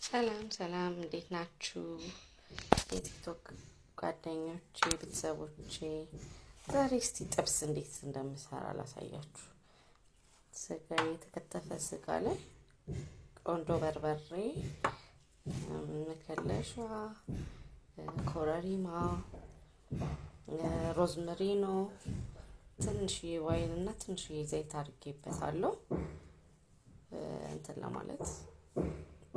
ሰላም ሰላም፣ እንዴት ናችሁ? የቲክቶክ ጓደኞቼ፣ ቤተሰቦቼ፣ ዛሬ እስቲ ጥብስ እንዴት እንደምሰራ ላሳያችሁ። ስጋ የተከተፈ ስጋ ላይ ቆንጆ በርበሬ፣ መከለሻ፣ ኮረሪማ፣ ሮዝመሪኖ፣ ትንሽዬ ዋይን እና ትንሽዬ ዘይት አድርጌበታለሁ እንትን ለማለት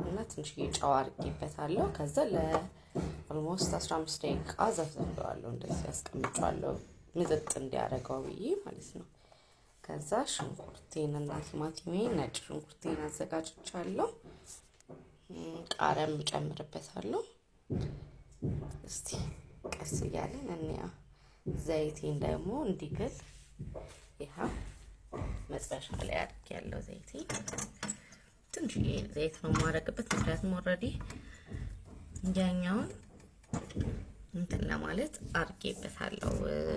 እና ትንሽዬ ጨው አድርጌበታለሁ። ከዛ ለኦልሞስት 15 ደቂቃ ዘፍዝፌዋለሁ። እንደዚህ አስቀምጫለሁ ምጥጥ እንዲያደርገው ብዬ ማለት ነው። ከዛ ሽንኩርቴን እና ቲማቲሜን፣ ነጭ ሽንኩርቴን አዘጋጅቻለሁ። ቃሪያም እጨምርበታለሁ። እስቲ ቀስ እያለን እንያ። ዘይቴን ደግሞ እንዲግል ይሄ መጥበሻ ላይ አድርጌያለሁ። ዘይቴን ትንሽዬ ዘይት ነው የማደርግበት፣ ምክንያቱም ኦልሬዲ ያኛውን እንትን ለማለት አድርጌበታለሁ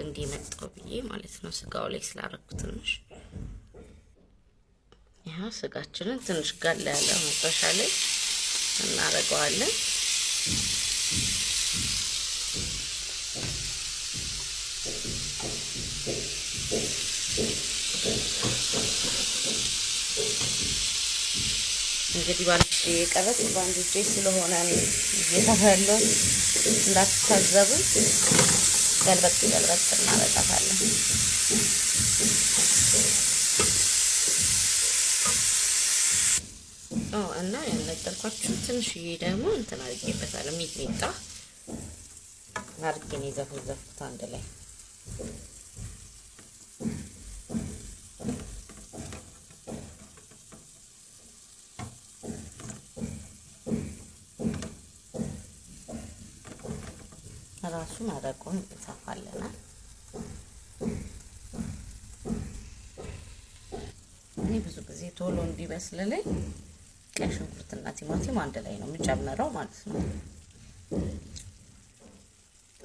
እንዲመጣው ብዬ ማለት ነው። ስጋው ላይ ስላደረኩ ትንሽ ያው ስጋችንን ትንሽ ጋላ ያለ መጥበሻ ላይ እናደርገዋለን። እንግዲህ ባንዴ የቀረጽ ባንዴ ስለሆነ እየተፈለው እንዳትታዘቡ ገልበጥ እናረጋታለን። እና ያነገርኳችሁ ትንሽዬ ደግሞ እንትን አድርጌበታለሁ። ሚጥሚጣ አድርጌ ነው የዘፈዘፍኩት አንድ ላይ። ራሱ መረቁን እንሰፋለናል። እኔ ብዙ ጊዜ ቶሎ እንዲበስልልኝ ቀይ ሽንኩርትና ቲማቲም አንድ ላይ ነው የምጨምረው ማለት ነው።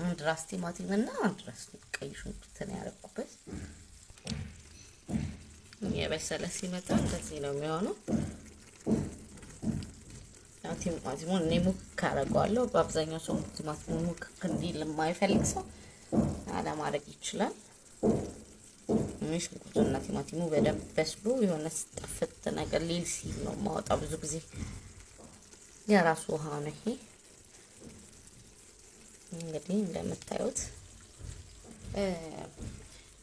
አንድ ራስ ቲማቲም እና አንድ ራስ ቀይ ሽንኩርትን ያደረኩበት። የበሰለ ሲመጣ እንደዚህ ነው የሚሆነው። ቲማቲሙን እኔ ሙክ አደርገዋለሁ። በአብዛኛው ሰው ቲማቲሙን ሙክ እንዲል የማይፈልግ ሰው አለማድረግ ይችላል። ሽንኩርቱና ቲማቲሙ በደንብ በስሎ የሆነ ስጠፍት ነገር ሊል ሲል ነው የማወጣው። ብዙ ጊዜ የራሱ ውሃ ነው ይሄ። እንግዲህ እንደምታዩት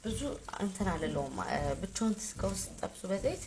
ብዙ እንትን አልለውም። ብቻውን ስጋው ስጠብሱ በዘይት